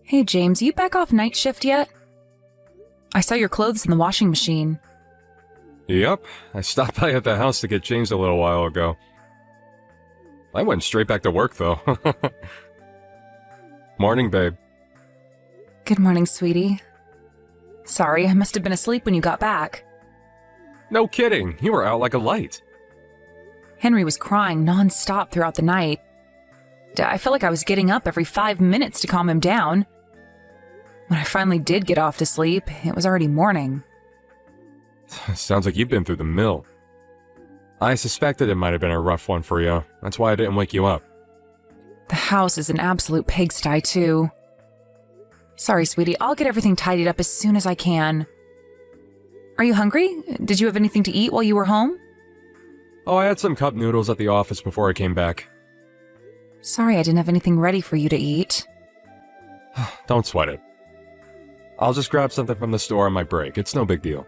Hey James, you back off night shift yet? I saw your clothes in the washing machine. Yep, I stopped by at the house to get changed a little while ago. I went straight back to work, though. Morning, babe. Good morning, sweetie. Sorry, I must have been asleep when you got back. No kidding, you were out like a light. Henry was crying non-stop throughout the night. I felt like I was getting up every 5 minutes to calm him down. When I finally did get off to sleep, it was already morning. Sounds like you've been through the mill. I suspected it might have been a rough one for you. That's why I didn't wake you up. The house is an absolute pigsty, too. Sorry, sweetie, I'll get everything tidied up as soon as I can. Are you hungry? Did you have anything to eat while you were home? Oh, I had some cup noodles at the office before I came back. Sorry I didn't have anything ready for you to eat. Don't sweat it. I'll just grab something from the store on my break. It's no big deal.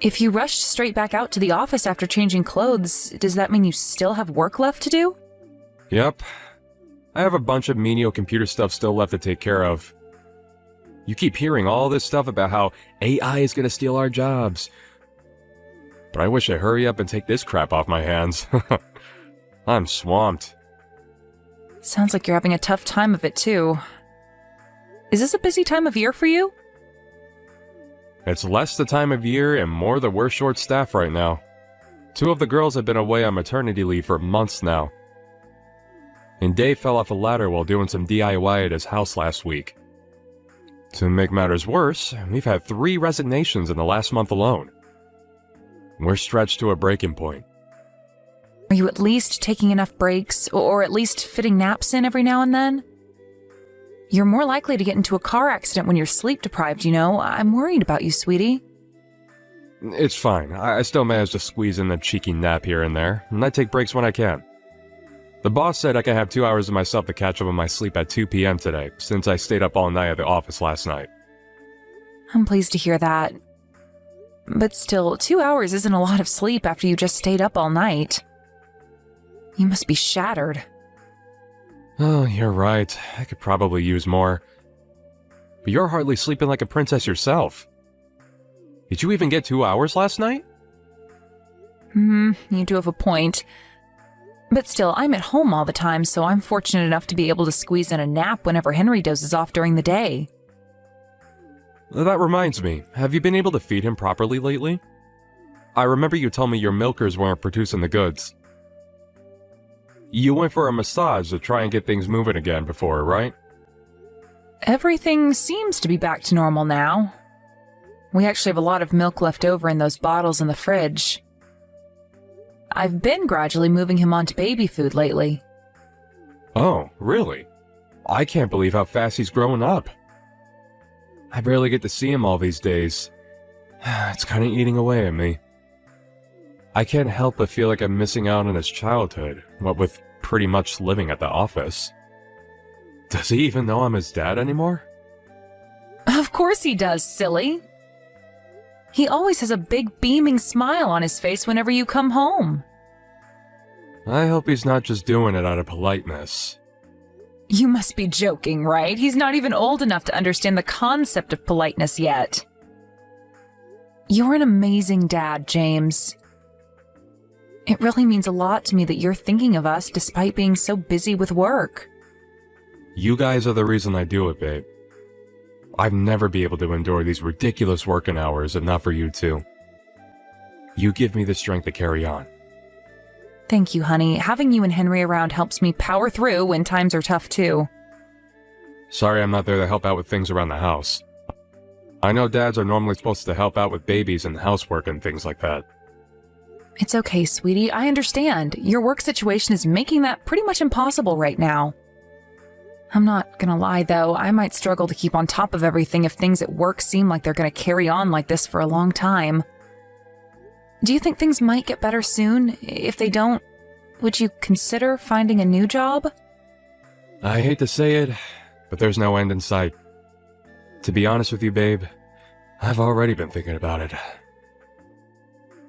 If you rushed straight back out to the office after changing clothes, does that mean you still have work left to do? Yep. I have a bunch of menial computer stuff still left to take care of. You keep hearing all this stuff about how AI is gonna steal our jobs. But I wish I'd hurry up and take this crap off my hands. I'm swamped. Sounds like you're having a tough time of it, too. Is this a busy time of year for you? It's less the time of year and more that we're short-staffed right now. 2 of the girls have been away on maternity leave for months now. And Dave fell off a ladder while doing some DIY at his house last week. To make matters worse, we've had 3 resignations in the last month alone. We're stretched to a breaking point. Are you at least taking enough breaks, or at least fitting naps in every now and then? You're more likely to get into a car accident when you're sleep-deprived, you know. I'm worried about you, sweetie. It's fine. I still manage to squeeze in a cheeky nap here and there, and I take breaks when I can. The boss said I can have 2 hours to myself to catch up on my sleep at 2 p.m. today, since I stayed up all night at the office last night. I'm pleased to hear that. But still, 2 hours isn't a lot of sleep after you just stayed up all night. You must be shattered. Oh, you're right. I could probably use more. But you're hardly sleeping like a princess yourself. Did you even get 2 hours last night? You do have a point. But still, I'm at home all the time, so I'm fortunate enough to be able to squeeze in a nap whenever Henry dozes off during the day. That reminds me, have you been able to feed him properly lately? I remember you told me your milkers weren't producing the goods. You went for a massage to try and get things moving again before, right? Everything seems to be back to normal now. We actually have a lot of milk left over in those bottles in the fridge. I've been gradually moving him onto baby food lately. Oh, really? I can't believe how fast he's growing up. I barely get to see him all these days. It's kind of eating away at me. I can't help but feel like I'm missing out on his childhood, what with pretty much living at the office. Does he even know I'm his dad anymore? Of course he does, silly. He always has a big beaming smile on his face whenever you come home. I hope he's not just doing it out of politeness. You must be joking, right? He's not even old enough to understand the concept of politeness yet. You're an amazing dad, James. It really means a lot to me that you're thinking of us despite being so busy with work. You guys are the reason I do it, babe. I'd never be able to endure these ridiculous working hours if not for you two. You give me the strength to carry on. Thank you, honey. Having you and Henry around helps me power through when times are tough, too. Sorry I'm not there to help out with things around the house. I know dads are normally supposed to help out with babies and housework and things like that. It's okay, sweetie. I understand. Your work situation is making that pretty much impossible right now. I'm not gonna lie, though. I might struggle to keep on top of everything if things at work seem like they're gonna carry on like this for a long time. Do you think things might get better soon? If they don't, would you consider finding a new job? I hate to say it, but there's no end in sight. To be honest with you, babe, I've already been thinking about it.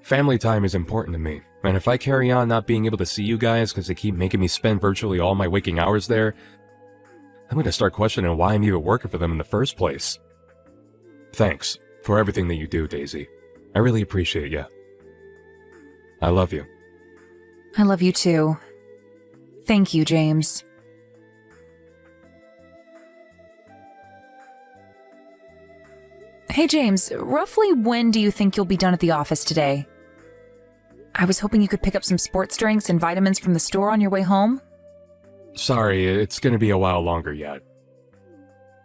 Family time is important to me, and if I carry on not being able to see you guys because they keep making me spend virtually all my waking hours there, I'm gonna start questioning why I'm even working for them in the first place. Thanks for everything that you do, Daisy. I really appreciate you. I love you. I love you too. Thank you, James. Hey, James, roughly when do you think you'll be done at the office today? I was hoping you could pick up some sports drinks and vitamins from the store on your way home. Sorry, it's gonna be a while longer yet.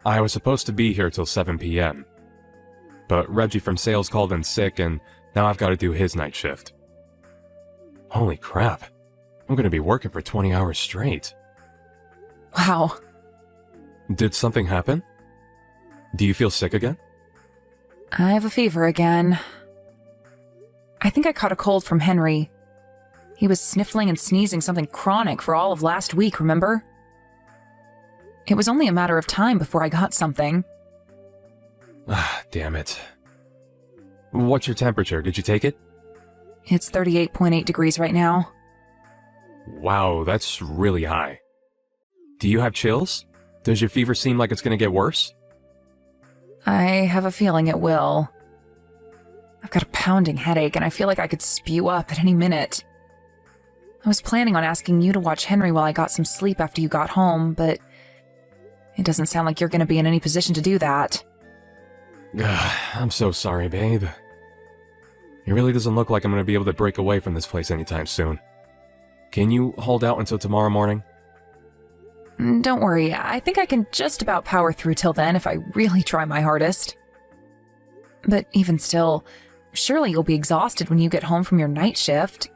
I was supposed to be here till 7 p.m. But Reggie from sales called in sick and now I've got to do his night shift. Holy crap. I'm gonna be working for 20 hours straight. Wow. Did something happen? Do you feel sick again? I have a fever again. I think I caught a cold from Henry. He was sniffling and sneezing something chronic for all of last week, remember? It was only a matter of time before I got something. Ah, damn it. What's your temperature? Did you take it? It's 38.8 degrees right now. Wow, that's really high. Do you have chills? Does your fever seem like it's gonna get worse? I have a feeling it will. I've got a pounding headache and I feel like I could spew up at any minute. I was planning on asking you to watch Henry while I got some sleep after you got home, but it doesn't sound like you're going to be in any position to do that. I'm so sorry, babe. It really doesn't look like I'm going to be able to break away from this place anytime soon. Can you hold out until tomorrow morning? Don't worry, I think I can just about power through till then if I really try my hardest. But even still, surely you'll be exhausted when you get home from your night shift.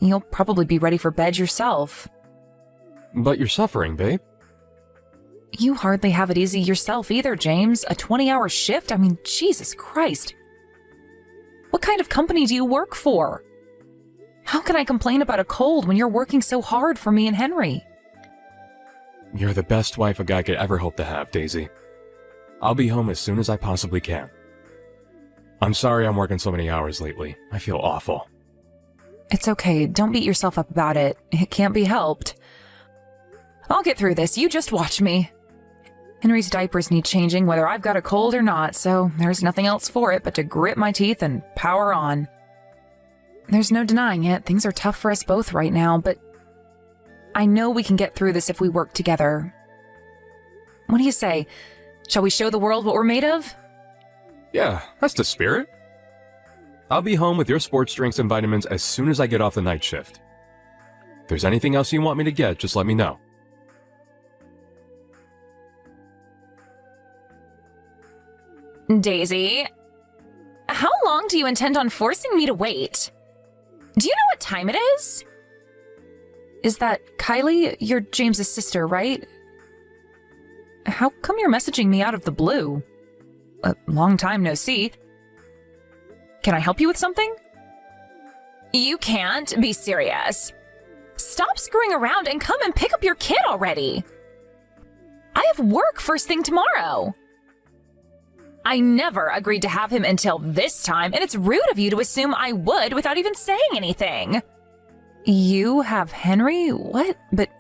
You'll probably be ready for bed yourself. But you're suffering, babe. You hardly have it easy yourself either, James. A 20-hour shift? I mean, Jesus Christ. What kind of company do you work for? How can I complain about a cold when you're working so hard for me and Henry? You're the best wife a guy could ever hope to have, Daisy. I'll be home as soon as I possibly can. I'm sorry I'm working so many hours lately. I feel awful. It's okay. Don't beat yourself up about it. It can't be helped. I'll get through this. You just watch me. Henry's diapers need changing whether I've got a cold or not, so there's nothing else for it but to grit my teeth and power on. There's no denying it. Things are tough for us both right now, but I know we can get through this if we work together. What do you say? Shall we show the world what we're made of? Yeah, that's the spirit. I'll be home with your sports drinks and vitamins as soon as I get off the night shift. If there's anything else you want me to get, just let me know. Daisy, how long do you intend on forcing me to wait? Do you know what time it is? Is that Kylie? You're James's sister, right? How come you're messaging me out of the blue? A long time no see. Can I help you with something? You can't be serious. Stop screwing around and come and pick up your kid already. I have work first thing tomorrow. I never agreed to have him until this time, and it's rude of you to assume I would without even saying anything. You have Henry? What? But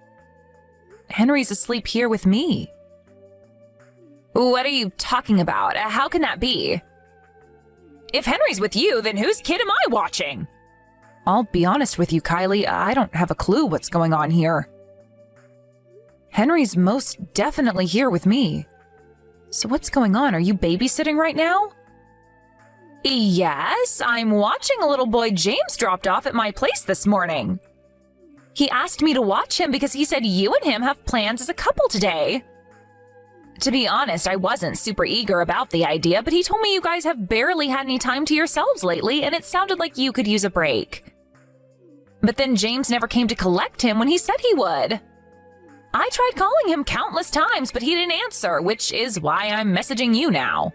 Henry's asleep here with me. What are you talking about? How can that be? If Henry's with you, then whose kid am I watching? I'll be honest with you, Kylie. I don't have a clue what's going on here. Henry's most definitely here with me. So what's going on? Are you babysitting right now? Yes, I'm watching a little boy James dropped off at my place this morning. He asked me to watch him because he said you and him have plans as a couple today. To be honest, I wasn't super eager about the idea, but he told me you guys have barely had any time to yourselves lately, and it sounded like you could use a break. But then James never came to collect him when he said he would. I tried calling him countless times, but he didn't answer, which is why I'm messaging you now.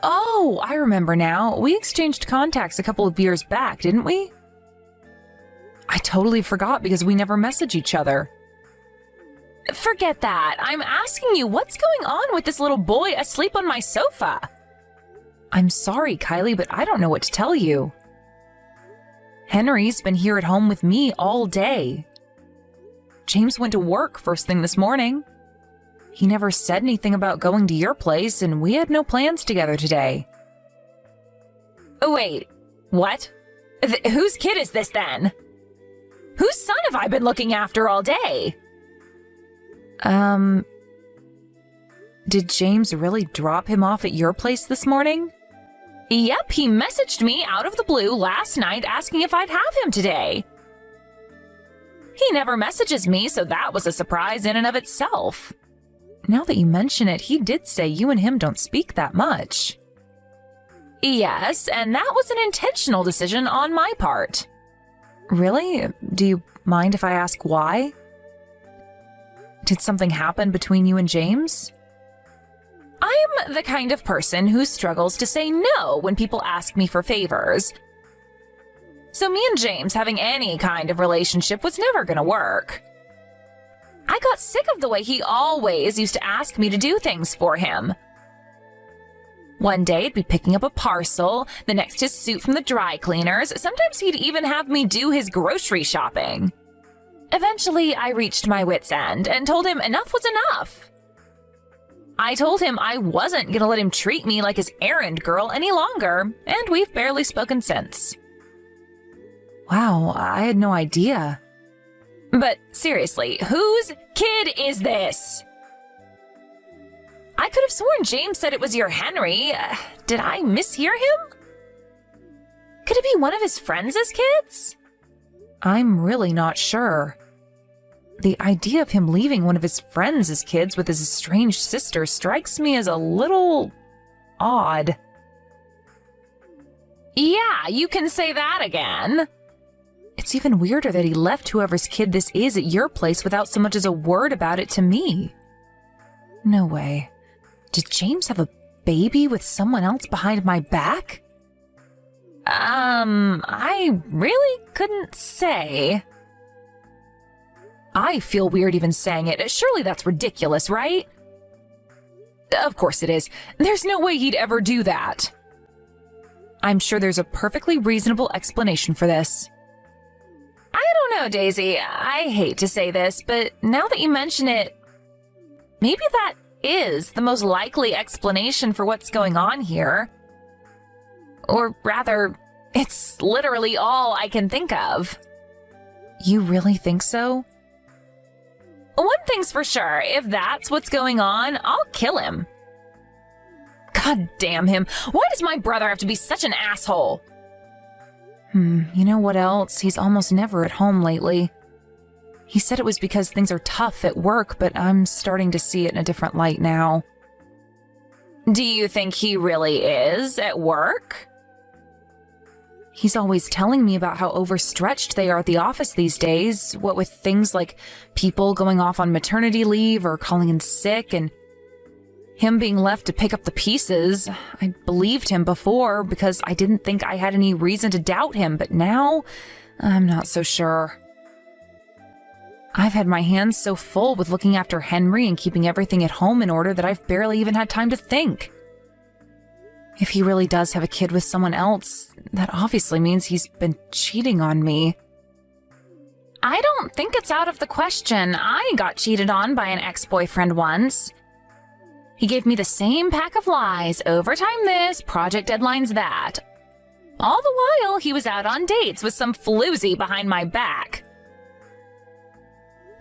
Oh, I remember now. We exchanged contacts a couple of years back, didn't we? I totally forgot because we never message each other. Forget that. I'm asking you, what's going on with this little boy asleep on my sofa? I'm sorry, Kylie, but I don't know what to tell you. Henry's been here at home with me all day. James went to work first thing this morning. He never said anything about going to your place, and we had no plans together today. Oh, wait, what? Whose kid is this then? Whose son have I been looking after all day? Did James really drop him off at your place this morning? Yep, he messaged me out of the blue last night asking if I'd have him today. He never messages me, so that was a surprise in and of itself. Now that you mention it, he did say you and him don't speak that much. Yes, and that was an intentional decision on my part. Really? Do you mind if I ask why? Did something happen between you and James? I'm the kind of person who struggles to say no when people ask me for favors. So me and James having any kind of relationship was never gonna work. I got sick of the way he always used to ask me to do things for him. One day it'd be picking up a parcel, the next his suit from the dry cleaners. Sometimes he'd even have me do his grocery shopping. Eventually, I reached my wit's end and told him enough was enough. I told him I wasn't gonna let him treat me like his errand girl any longer, and we've barely spoken since. Wow, I had no idea. But seriously, whose kid is this? I could have sworn James said it was your Henry. Did I mishear him? Could it be one of his friends' kids? I'm really not sure. The idea of him leaving one of his friends' kids with his estranged sister strikes me as a little odd. Yeah, you can say that again. It's even weirder that he left whoever's kid this is at your place without so much as a word about it to me. No way. Did James have a baby with someone else behind my back? I really couldn't say. I feel weird even saying it. Surely that's ridiculous, right? Of course it is. There's no way he'd ever do that. I'm sure there's a perfectly reasonable explanation for this. I don't know, Daisy. I hate to say this, but now that you mention it, maybe that is the most likely explanation for what's going on here. Or rather, it's literally all I can think of. You really think so? One thing's for sure, if that's what's going on, I'll kill him. God damn him. Why does my brother have to be such an asshole? You know what else? He's almost never at home lately. He said it was because things are tough at work, but I'm starting to see it in a different light now. Do you think he really is at work? He's always telling me about how overstretched they are at the office these days, what with things like people going off on maternity leave or calling in sick, and him being left to pick up the pieces. I believed him before because I didn't think I had any reason to doubt him, but now I'm not so sure. I've had my hands so full with looking after Henry and keeping everything at home in order that I've barely even had time to think. If he really does have a kid with someone else, that obviously means he's been cheating on me. I don't think it's out of the question. I got cheated on by an ex-boyfriend once. He gave me the same pack of lies, overtime this, project deadlines that. All the while, he was out on dates with some floozy behind my back.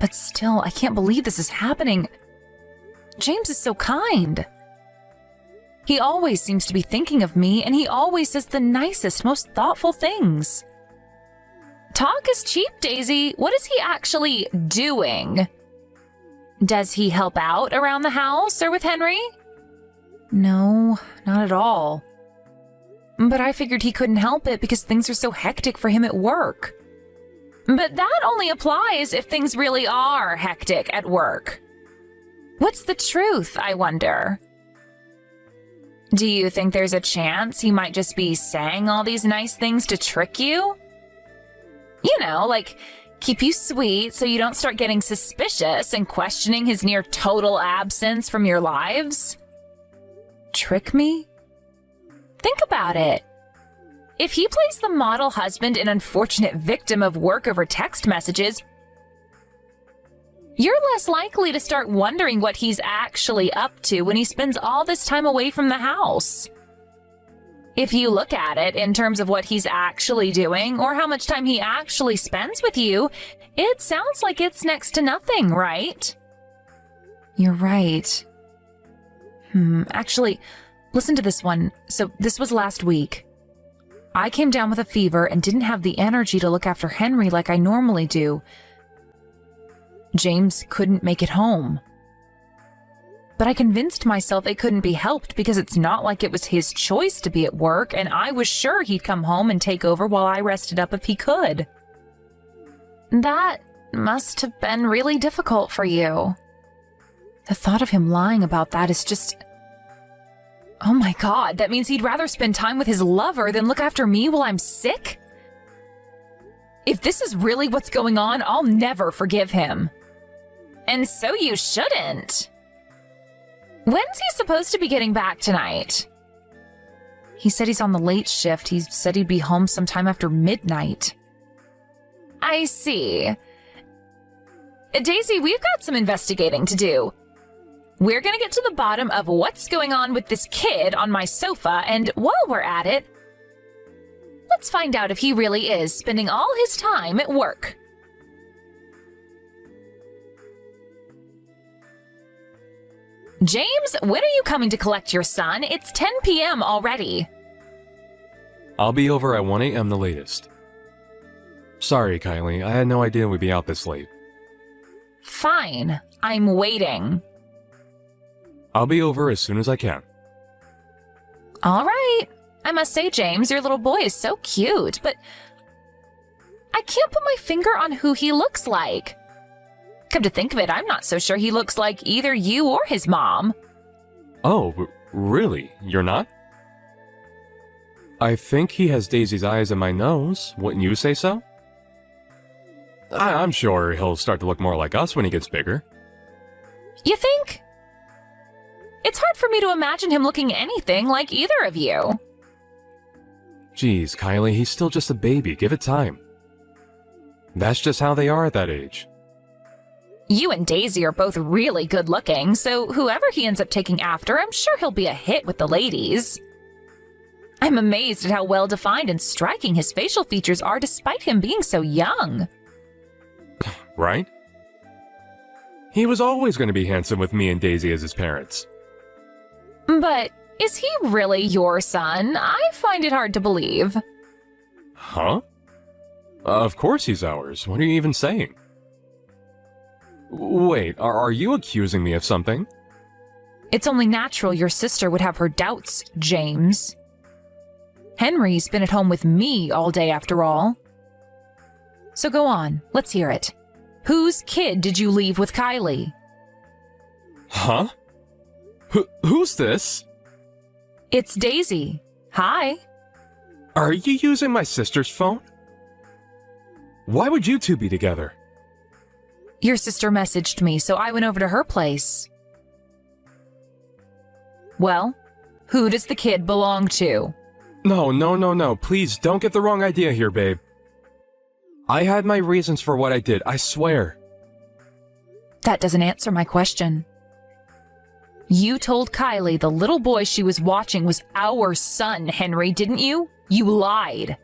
But still, I can't believe this is happening. James is so kind. He always seems to be thinking of me, and he always says the nicest, most thoughtful things. Talk is cheap, Daisy. What is he actually doing? Does he help out around the house or with Henry? No, not at all. But I figured he couldn't help it because things are so hectic for him at work. But that only applies if things really are hectic at work. What's the truth, I wonder? Do you think there's a chance he might just be saying all these nice things to trick you? You know, like keep you sweet so you don't start getting suspicious and questioning his near total absence from your lives? Trick me? Think about it. If he plays the model husband and unfortunate victim of work over text messages, You're less likely to start wondering what he's actually up to when he spends all this time away from the house. If you look at it in terms of what he's actually doing or how much time he actually spends with you, it sounds like it's next to nothing, right? You're right. Actually, listen to this one. So this was last week. I came down with a fever and didn't have the energy to look after Henry like I normally do. James couldn't make it home. But I convinced myself it couldn't be helped because it's not like it was his choice to be at work, and I was sure he'd come home and take over while I rested up if he could. That must have been really difficult for you. The thought of him lying about that is just... Oh my God, that means he'd rather spend time with his lover than look after me while I'm sick? If this is really what's going on, I'll never forgive him. And so you shouldn't. When's he supposed to be getting back tonight? He said he's on the late shift. He said he'd be home sometime after midnight. I see. Daisy, we've got some investigating to do. We're gonna get to the bottom of what's going on with this kid on my sofa, and while we're at it, let's find out if he really is spending all his time at work. James, when are you coming to collect your son? It's 10 p.m. already. I'll be over at 1 a.m. the latest. Sorry, Kylie, I had no idea we'd be out this late. Fine, I'm waiting. I'll be over as soon as I can. All right. I must say, James, your little boy is so cute, but I can't put my finger on who he looks like. Come to think of it, I'm not so sure he looks like either you or his mom. Oh, really? You're not? I think he has Daisy's eyes and my nose. Wouldn't you say so? I'm sure he'll start to look more like us when he gets bigger. You think? It's hard for me to imagine him looking anything like either of you. Geez, Kylie, he's still just a baby. Give it time. That's just how they are at that age. You and Daisy are both really good looking, so whoever he ends up taking after, I'm sure he'll be a hit with the ladies. I'm amazed at how well defined and striking his facial features are despite him being so young. Right? He was always going to be handsome with me and Daisy as his parents. But is he really your son? I find it hard to believe. Huh? Of course he's ours. What are you even saying? Wait, are you accusing me of something? It's only natural your sister would have her doubts, James. Henry's been at home with me all day after all. So go on, let's hear it. Whose kid did you leave with Kylie? Huh? Who's this? It's Daisy. Hi. Are you using my sister's phone? Why would you two be together? Your sister messaged me, so I went over to her place. Well, who does the kid belong to? No. Please, don't get the wrong idea here, babe. I had my reasons for what I did, I swear. That doesn't answer my question. You told Kylie the little boy she was watching was our son, Henry, didn't you? You lied.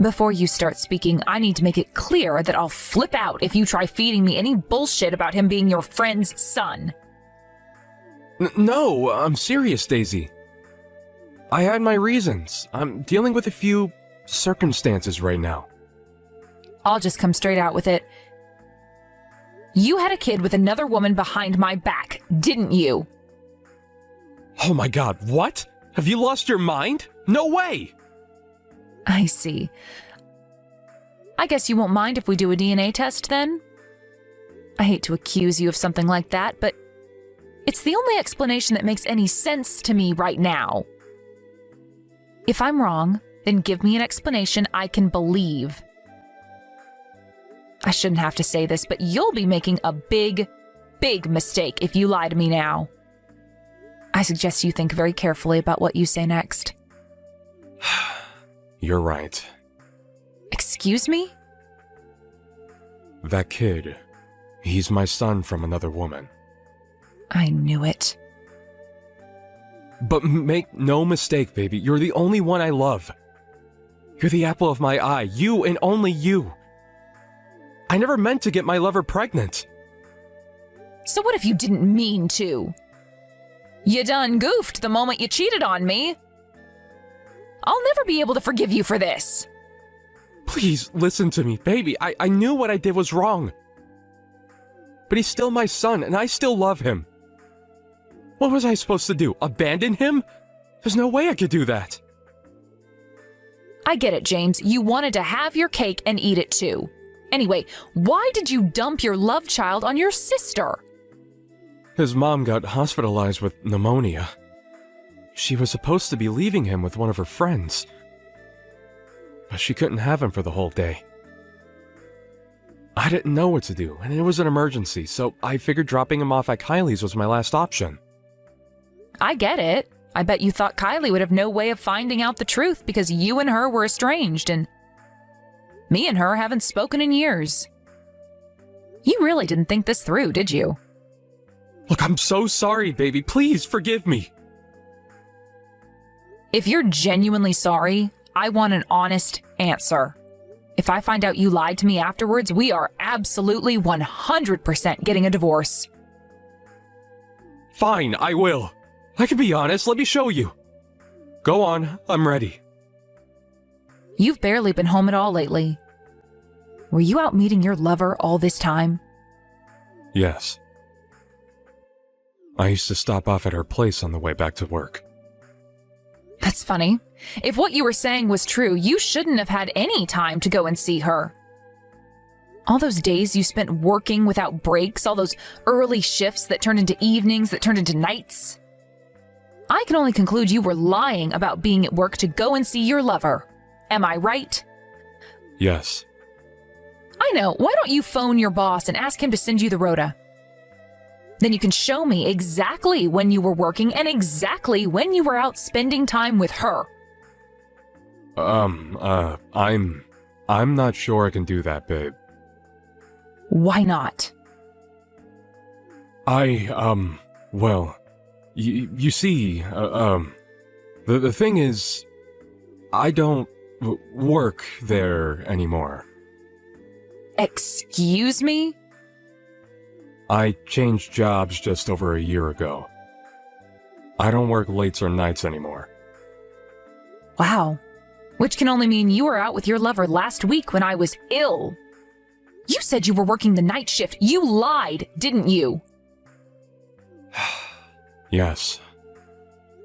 Before you start speaking, I need to make it clear that I'll flip out if you try feeding me any bullshit about him being your friend's son. No, I'm serious, Daisy. I had my reasons. I'm dealing with a few circumstances right now. I'll just come straight out with it. You had a kid with another woman behind my back, didn't you? Oh my god, what? Have you lost your mind? No way! I see. I guess you won't mind if we do a DNA test then? I hate to accuse you of something like that, but it's the only explanation that makes any sense to me right now. If I'm wrong, then give me an explanation I can believe. I shouldn't have to say this, but you'll be making a big mistake if you lie to me now. I suggest you think very carefully about what you say next. You're right. Excuse me? That kid, He's my son from another woman. I knew it. But make no mistake, baby, you're the only one I love. You're the apple of my eye, you and only you. I never meant to get my lover pregnant. So what if you didn't mean to? You done goofed the moment you cheated on me. I'll never be able to forgive you for this. Please, listen to me, baby. I knew what I did was wrong. But he's still my son, and I still love him. What was I supposed to do? Abandon him? There's no way I could do that. I get it, James. You wanted to have your cake and eat it too. Anyway, why did you dump your love child on your sister? His mom got hospitalized with pneumonia. She was supposed to be leaving him with one of her friends. But she couldn't have him for the whole day. I didn't know what to do, and it was an emergency, so I figured dropping him off at Kylie's was my last option. I get it. I bet you thought Kylie would have no way of finding out the truth because you and her were estranged, and me and her haven't spoken in years. You really didn't think this through, did you? Look, I'm so sorry, baby. Please forgive me. If you're genuinely sorry, I want an honest answer. If I find out you lied to me afterwards, we are absolutely 100% getting a divorce. Fine, I will. I can be honest. Let me show you. Go on. I'm ready. You've barely been home at all lately. Were you out meeting your lover all this time? Yes. I used to stop off at her place on the way back to work. That's funny. If what you were saying was true, you shouldn't have had any time to go and see her. All those days you spent working without breaks, all those early shifts that turned into evenings, that turned into nights. I can only conclude you were lying about being at work to go and see your lover. Am I right? Yes. I know. Why don't you phone your boss and ask him to send you the rota? Then you can show me exactly when you were working and exactly when you were out spending time with her. I'm not sure I can do that, babe. Why not? Well, you see, the thing is, I don't work there anymore. Excuse me? I changed jobs just over a year ago. I don't work lates or nights anymore. Wow. Which can only mean you were out with your lover last week when I was ill. You said you were working the night shift. You lied, didn't you? Yes.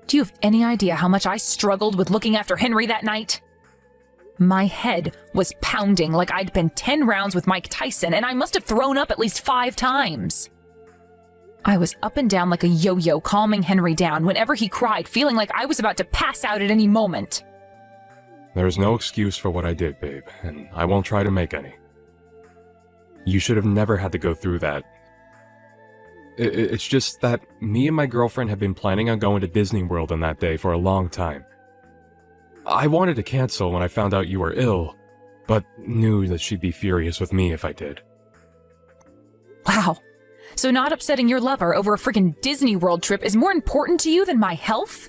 Do you have any idea how much I struggled with looking after Henry that night? My head was pounding like I'd been 10 rounds with Mike Tyson, and I must have thrown up at least 5 times. I was up and down like a yo-yo, calming Henry down whenever he cried, feeling like I was about to pass out at any moment. There's no excuse for what I did, babe, and I won't try to make any. You should have never had to go through that. It's just that me and my girlfriend had been planning on going to Disney World on that day for a long time. I wanted to cancel when I found out you were ill, but knew that she'd be furious with me if I did. Wow. So not upsetting your lover over a freaking Disney World trip is more important to you than my health?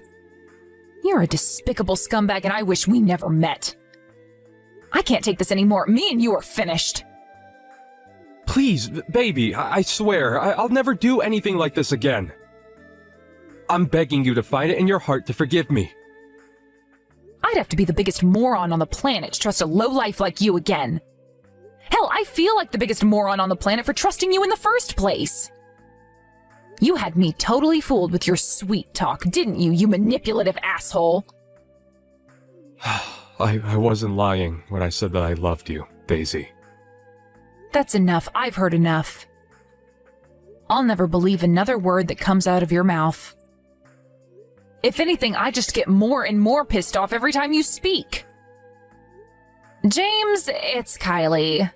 You're a despicable scumbag and I wish we never met. I can't take this anymore. Me and you are finished. Please, baby, I swear, I'll never do anything like this again. I'm begging you to find it in your heart to forgive me. I'd have to be the biggest moron on the planet to trust a lowlife like you again. Hell, I feel like the biggest moron on the planet for trusting you in the first place. You had me totally fooled with your sweet talk, didn't you, you manipulative asshole? I wasn't lying when I said that I loved you, Daisy. That's enough. I've heard enough. I'll never believe another word that comes out of your mouth. If anything, I just get more and more pissed off every time you speak. James, it's Kylie.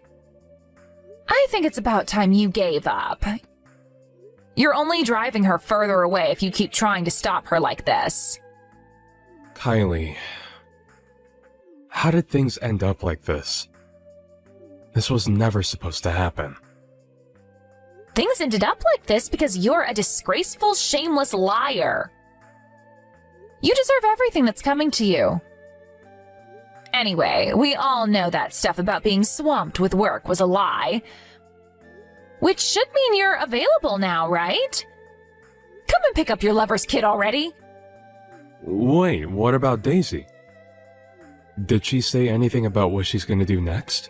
I think it's about time you gave up. You're only driving her further away if you keep trying to stop her like this. Kylie, how did things end up like this? This was never supposed to happen. Things ended up like this because you're a disgraceful, shameless liar. You deserve everything that's coming to you. Anyway, we all know that stuff about being swamped with work was a lie. Which should mean you're available now, right? Come and pick up your lover's kid already. Wait, what about Daisy? Did she say anything about what she's gonna do next?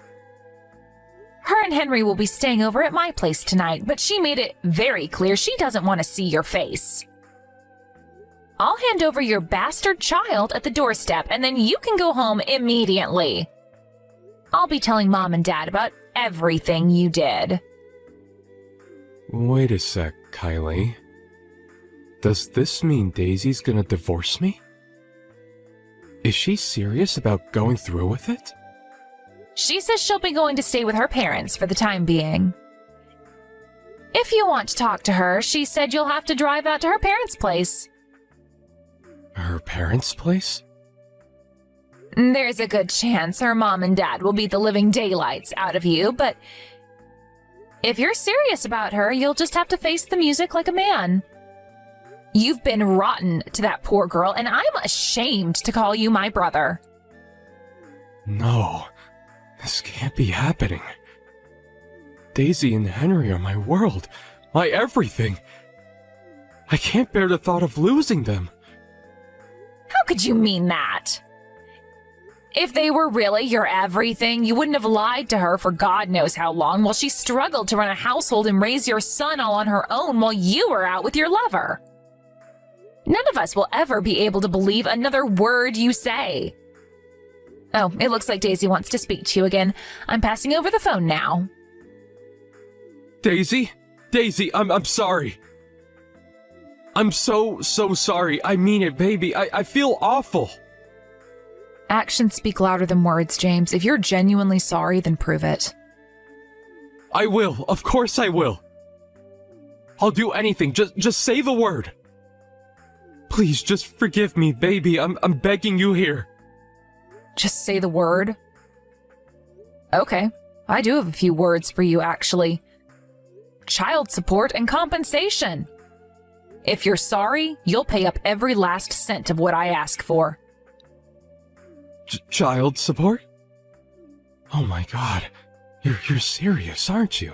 Her and Henry will be staying over at my place tonight, but she made it very clear she doesn't want to see your face. I'll hand over your bastard child at the doorstep, and then you can go home immediately. I'll be telling Mom and Dad about everything you did. Wait a sec, Kylie. Does this mean Daisy's gonna divorce me? Is she serious about going through with it? She says she'll be going to stay with her parents for the time being. If you want to talk to her, she said you'll have to drive out to her parents' place. Her parents' place? There's a good chance her mom and dad will beat the living daylights out of you, but if you're serious about her, you'll just have to face the music like a man. You've been rotten to that poor girl, and I'm ashamed to call you my brother. No, this can't be happening. Daisy and Henry are my world, my everything. I can't bear the thought of losing them. How could you mean that? If they were really your everything, you wouldn't have lied to her for God knows how long while she struggled to run a household and raise your son all on her own while you were out with your lover. None of us will ever be able to believe another word you say. Oh, it looks like Daisy wants to speak to you again. I'm passing over the phone now. Daisy? Daisy, I'm sorry. I'm so sorry. I mean it, baby. I feel awful. Actions speak louder than words, James. If you're genuinely sorry, then prove it. I will. Of course I will. I'll do anything. Just say the word. Please, just forgive me, baby. I'm begging you here. Just say the word? Okay, I do have a few words for you, actually. Child support and compensation. If you're sorry, you'll pay up every last cent of what I ask for. Child support? Oh my God. You're serious, aren't you?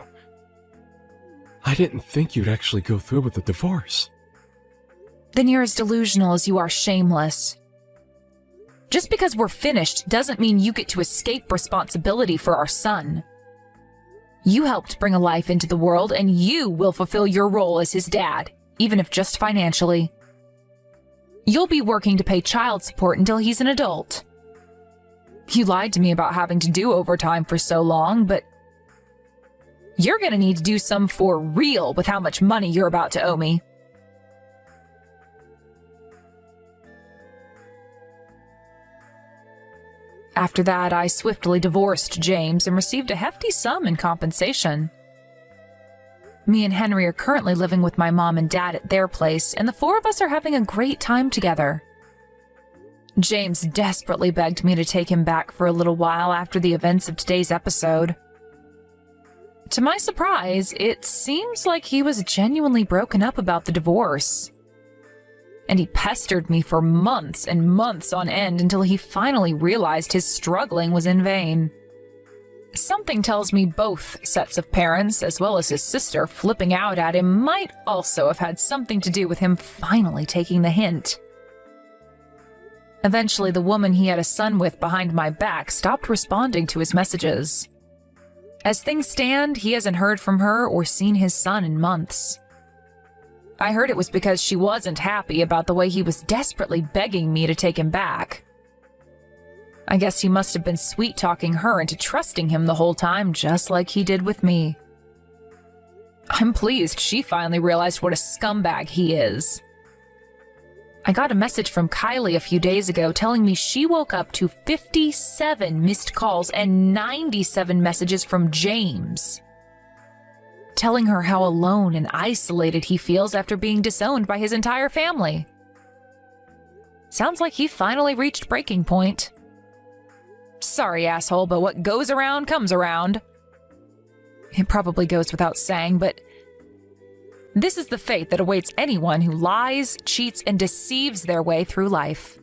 I didn't think you'd actually go through with the divorce. Then you're as delusional as you are shameless. Just because we're finished doesn't mean you get to escape responsibility for our son. You helped bring a life into the world, and you will fulfill your role as his dad, even if just financially. You'll be working to pay child support until he's an adult. You lied to me about having to do overtime for so long, but you're gonna need to do some for real with how much money you're about to owe me. After that, I swiftly divorced James and received a hefty sum in compensation. Me and Henry are currently living with my mom and dad at their place, and the four of us are having a great time together. James desperately begged me to take him back for a little while after the events of today's episode. To my surprise, it seems like he was genuinely broken up about the divorce. And he pestered me for months and months on end until he finally realized his struggling was in vain. Something tells me both sets of parents, as well as his sister, flipping out at him might also have had something to do with him finally taking the hint. Eventually, the woman he had a son with behind my back stopped responding to his messages. As things stand, he hasn't heard from her or seen his son in months. I heard it was because she wasn't happy about the way he was desperately begging me to take him back. I guess he must have been sweet-talking her into trusting him the whole time, just like he did with me. I'm pleased she finally realized what a scumbag he is. I got a message from Kylie a few days ago telling me she woke up to 57 missed calls and 97 messages from James, telling her how alone and isolated he feels after being disowned by his entire family. Sounds like he finally reached breaking point. Sorry, asshole, but what goes around comes around. It probably goes without saying, but This is the fate that awaits anyone who lies, cheats, and deceives their way through life.